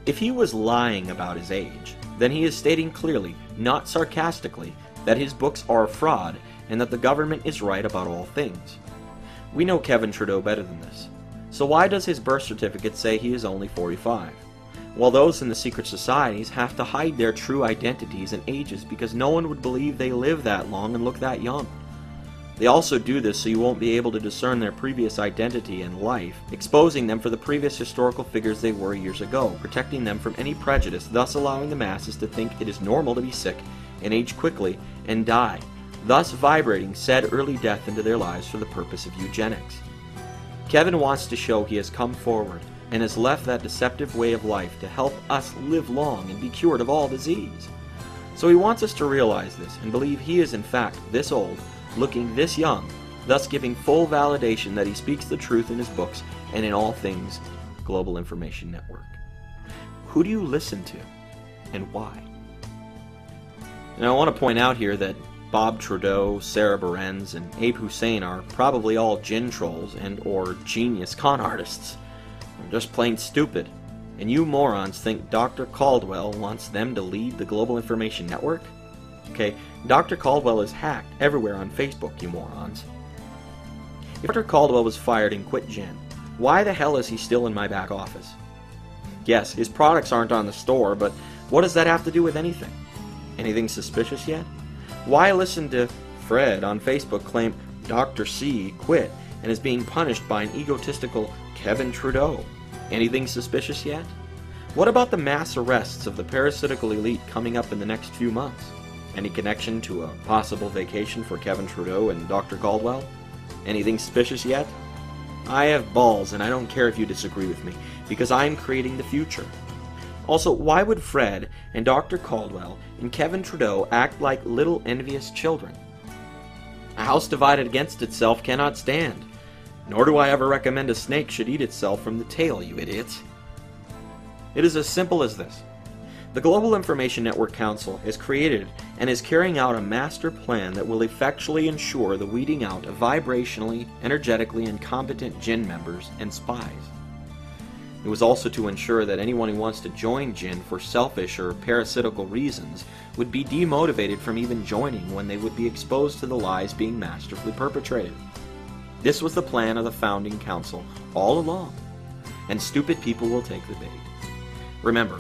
If he was lying about his age, then he is stating clearly, not sarcastically, that his books are a fraud and that the government is right about all things. We know Kevin Trudeau better than this. So why does his birth certificate say he is only 45? While those in the secret societies have to hide their true identities and ages because no one would believe they live that long and look that young. They also do this so you won't be able to discern their previous identity and life, exposing them for the previous historical figures they were years ago, protecting them from any prejudice, thus allowing the masses to think it is normal to be sick and age quickly and die, thus vibrating said early death into their lives for the purpose of eugenics. Kevin wants to show he has come forward and has left that deceptive way of life to help us live long and be cured of all disease. So he wants us to realize this and believe he is in fact this old, looking this young, thus giving full validation that he speaks the truth in his books and in all things Global Information Network. Who do you listen to, and why? And I want to point out here that Bob Trudeau, Sarah Behrens, and Abe Hussein are probably all gin trolls and or genius con artists. They're just plain stupid, and you morons think Dr. Caldwell wants them to lead the Global Information Network? Okay, Dr. Caldwell is hacked everywhere on Facebook, you morons. If Dr. Caldwell was fired and quit gin, why the hell is he still in my back office? Yes, his products aren't on the store, but what does that have to do with anything? Anything suspicious yet? Why listen to Fred on Facebook claim Dr. C quit and is being punished by an egotistical Kevin Trudeau? Anything suspicious yet? What about the mass arrests of the parasitical elite coming up in the next few months? Any connection to a possible vacation for Kevin Trudeau and Dr. Caldwell? Anything suspicious yet? I have balls, and I don't care if you disagree with me, because I'm creating the future. Also, why would Fred and Dr. Caldwell and Kevin Trudeau act like little envious children? A house divided against itself cannot stand, nor do I ever recommend a snake should eat itself from the tail, you idiots. It is as simple as this. The Global Information Network Council is created and is carrying out a master plan that will effectually ensure the weeding out of vibrationally, energetically incompetent GIN members and spies. It was also to ensure that anyone who wants to join GIN for selfish or parasitical reasons would be demotivated from even joining when they would be exposed to the lies being masterfully perpetrated. This was the plan of the founding council all along, and stupid people will take the bait. Remember,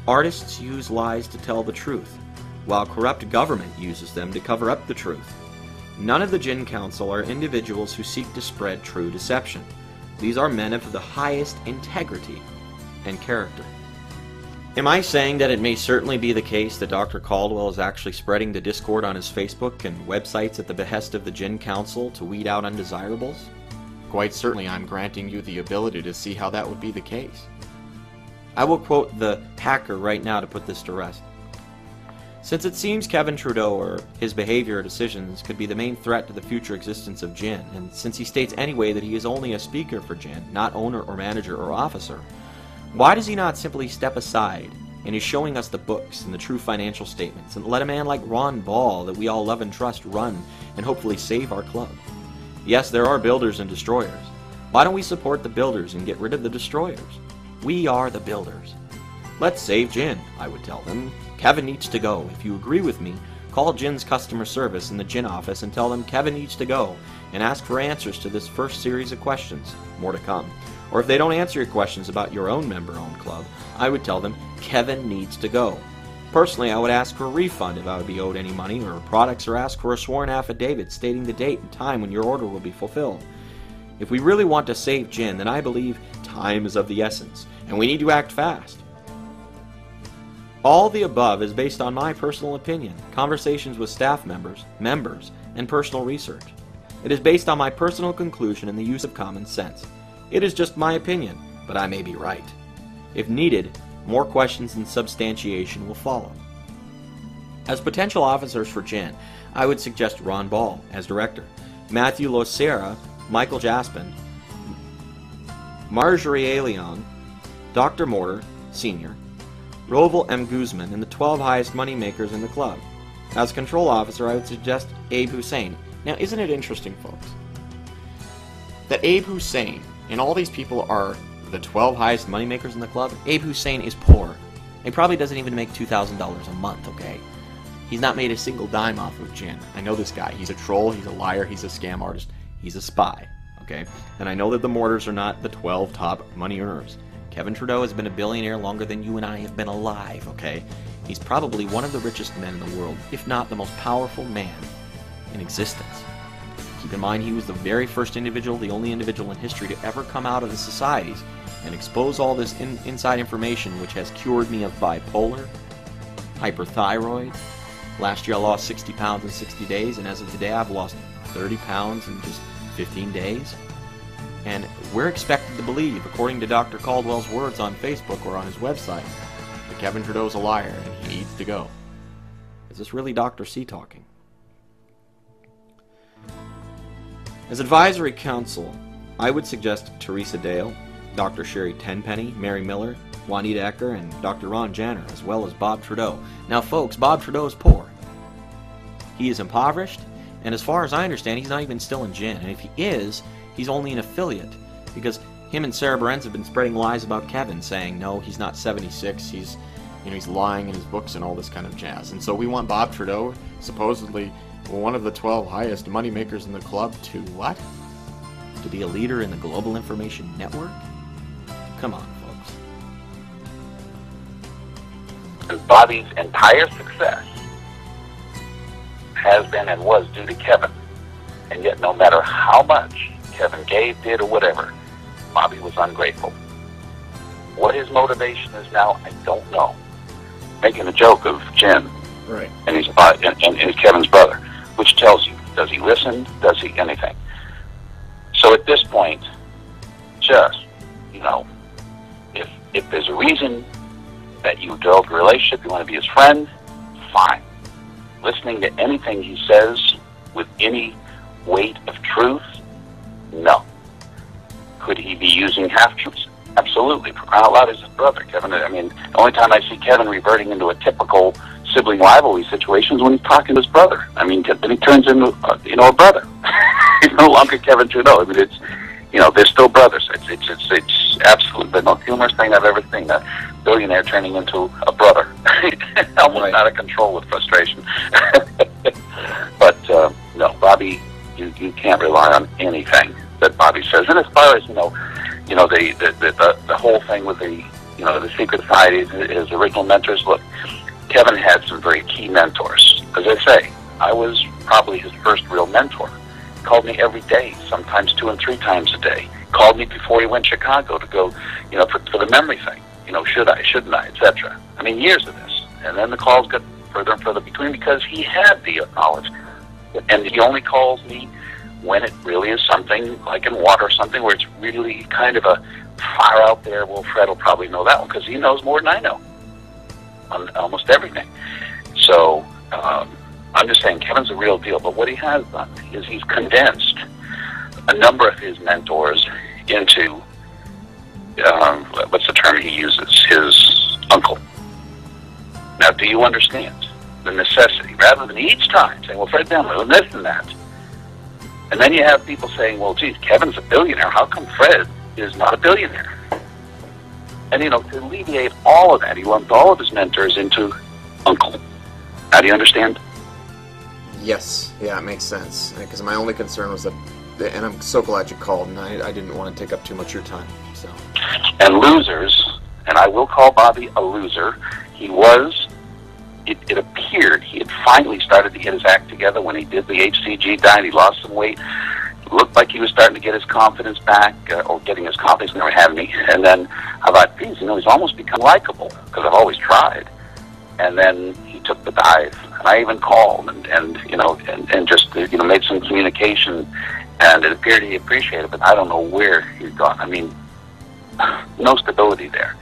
artists use lies to tell the truth, while corrupt government uses them to cover up the truth. None of the GIN Council are individuals who seek to spread true deception. These are men of the highest integrity and character. Am I saying that it may certainly be the case that Dr. Caldwell is actually spreading the discord on his Facebook and websites at the behest of the GIN Council to weed out undesirables? Quite certainly I'm granting you the ability to see how that would be the case. I will quote the hacker right now to put this to rest. Since it seems Kevin Trudeau or his behavior or decisions could be the main threat to the future existence of GIN, and since he states anyway that he is only a speaker for GIN, not owner or manager or officer, why does he not simply step aside and is showing us the books and the true financial statements and let a man like Ron Ball that we all love and trust run and hopefully save our club? Yes, there are builders and destroyers. Why don't we support the builders and get rid of the destroyers? We are the builders. Let's save GIN, I would tell them. Kevin needs to go. If you agree with me, call GIN's customer service in the GIN office and tell them Kevin needs to go and ask for answers to this first series of questions. More to come. Or if they don't answer your questions about your own member-owned club, I would tell them Kevin needs to go. Personally, I would ask for a refund if I would be owed any money or products, or ask for a sworn affidavit stating the date and time when your order will be fulfilled. If we really want to save GIN, then I believe time is of the essence, and we need to act fast. All the above is based on my personal opinion, conversations with staff members, and personal research. It is based on my personal conclusion and the use of common sense. It is just my opinion, but I may be right. If needed, more questions and substantiation will follow. As potential officers for GIN, I would suggest Ron Ball as director, Matthew Losera, Michael Jaspin, Marjorie Leong, Dr. Mortar, Sr., Roval M. Guzman, and the 12 highest moneymakers in the club. As control officer, I would suggest Abe Hussein. Now, isn't it interesting, folks, that Abe Hussein and all these people are the 12 highest moneymakers in the club, Abe Hussein is poor. He probably doesn't even make $2,000 a month, okay? He's not made a single dime off of gin. I know this guy. He's a troll, he's a liar, he's a scam artist, he's a spy, okay? And I know that the Mortars are not the 12 top money earners. Kevin Trudeau has been a billionaire longer than you and I have been alive, okay? He's probably one of the richest men in the world, if not the most powerful man in existence. Keep in mind, he was the very first individual, the only individual in history to ever come out of the societies and expose all this inside information, which has cured me of bipolar, hyperthyroid. Last year I lost 60 pounds in 60 days, and as of today I've lost 30 pounds in just 15 days. And we're expected to believe, according to Dr. Caldwell's words on Facebook or on his website, that Kevin Trudeau's a liar and he needs to go. Is this really Dr. C talking? As advisory council, I would suggest Teresa Dale, Dr. Sherry Tenpenny, Mary Miller, Juanita Ecker, and Dr. Ron Janner, as well as Bob Trudeau. Now, folks, Bob Trudeau is poor. He is impoverished, and as far as I understand, he's not even still in gin. And if he is, he's only an affiliate, because him and Sarah Bareilles have been spreading lies about Kevin, saying, no, he's not 76, he's lying in his books and all this kind of jazz. And so we want Bob Trudeau, supposedly one of the 12 highest moneymakers in the club, to what? To be a leader in the Global Information Network? Come on, folks. And Bobby's entire success has been and was due to Kevin. And yet no matter how much Kevin gave, did, or whatever, Bobby was ungrateful. What his motivation is now, I don't know. Making a joke of Jen, right, and he's Kevin's brother, which tells you, does he listen? Does he anything? So at this point, just, if there's a reason that you develop a relationship, you want to be his friend, fine. Listening to anything he says with any weight of truth, no. Could he be using half-truths? Absolutely. For crying out loud, is his brother, Kevin. I mean, the only time I see Kevin reverting into a typical sibling rivalry situation is when he's talking to his brother. I mean, then he turns into, a brother. He's no longer Kevin Trudeau. I mean, it's, they're still brothers. It's absolutely the most humorous thing I've ever seen. A billionaire turning into a brother. Almost out of control with frustration. But, no, Bobby, you can't rely on anything that Bobby says. And as far as, the whole thing with the secret societies, his original mentors, look, Kevin had some very key mentors. As I say, I was probably his first real mentor. He called me every day, sometimes 2 and 3 times a day. Called me before he went to Chicago to go, for the memory thing. Should I, shouldn't I, etc. I mean, years of this. And then the calls got further and further between because he had the knowledge. And he only calls me when it really is something like in water or something where it's really kind of a fire out there. Well, Fred will probably know that one because he knows more than I know on almost everything. So I'm just saying Kevin's a real deal. But what he has done is he's condensed a number of his mentors into, what's the term he uses, his uncle. Now, do you understand the necessity? Rather than each time saying, well, Fred Demler, and this and that. And then you have people saying, well, geez, Kevin's a billionaire. How come Fred is not a billionaire? And, to alleviate all of that, he lumped all of his mentors into uncle. Now, do you understand? Yes. Yeah, it makes sense. Because my only concern was that, and I'm so glad you called, and I didn't want to take up too much of your time. So. And losers, and I will call Bobby a loser, he was, it appeared he had finally started to get his act together when he did the HCG diet. He lost some weight. Looked like he was starting to get his confidence back, or getting his confidence, never had any. And then I thought, geez, he's almost become likable, because I've always tried. And then he took the dive. And I even called and just, made some communication, and it appeared he appreciated it, but I don't know where he's gone. I mean, no stability there.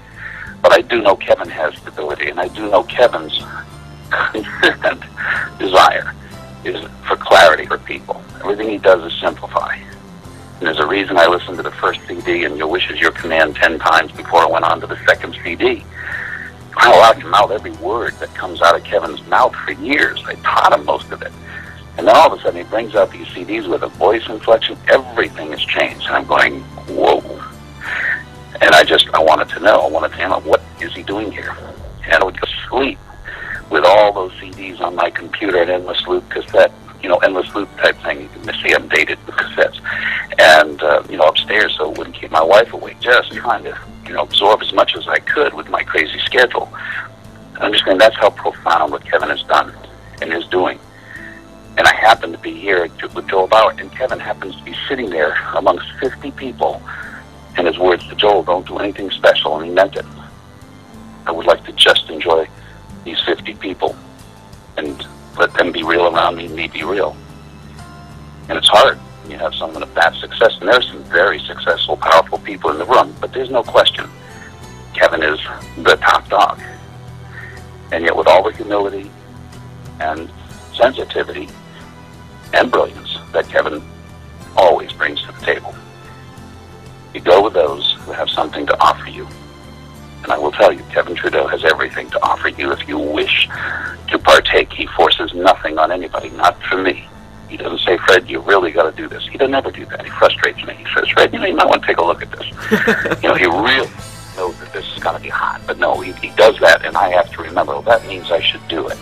But I do know Kevin has stability, and I do know Kevin's consistent desire is for clarity for people. Everything he does is simplify. And there's a reason I listened to the first CD, and your wish is your command 10 times before I went on to the second CD. I allowed him to mouth every word that comes out of Kevin's mouth for years. I taught him most of it. And then all of a sudden he brings out these CDs with a voice inflection. Everything has changed. And I'm going, whoa. And I wanted to know. I wanted to know, what is he doing here? And I would go sleep with all those CDs on my computer, an endless loop cassette, endless loop type thing. You can see I'm dated with cassettes. And, upstairs, so it wouldn't keep my wife awake, just trying to, absorb as much as I could with my crazy schedule. And I'm just saying that's how profound what Kevin has done and is doing. And I happen to be here with Joel Bauer, and Kevin happens to be sitting there amongst 50 people. And his words to Joel, don't do anything special, and he meant it. I would like to just enjoy these 50 people and let them be real around me and me be real. And it's hard when you have someone of that success, and there are some very successful, powerful people in the room, but there's no question Kevin is the top dog. And yet with all the humility and sensitivity and brilliance that Kevin always brings to the table, you go with those who have something to offer you. And I will tell you, Kevin Trudeau has everything to offer you if you wish to partake. He forces nothing on anybody, not for me. He doesn't say, Fred, you really got to do this. He doesn't ever do that. He frustrates me. He says, Fred, you might want to take a look at this. He really knows that this is going to be hot. But no, he does that, and I have to remember, well, that means I should do it.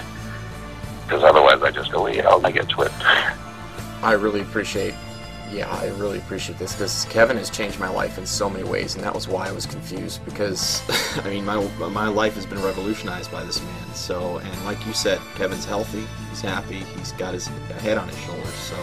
Because otherwise I just go, well, yeah, I'll get to it. I really appreciate this, because Kevin has changed my life in so many ways, and that was why I was confused, because I mean, my life has been revolutionized by this man. So, and like you said, Kevin's healthy, he's happy, he's got his head on his shoulders, so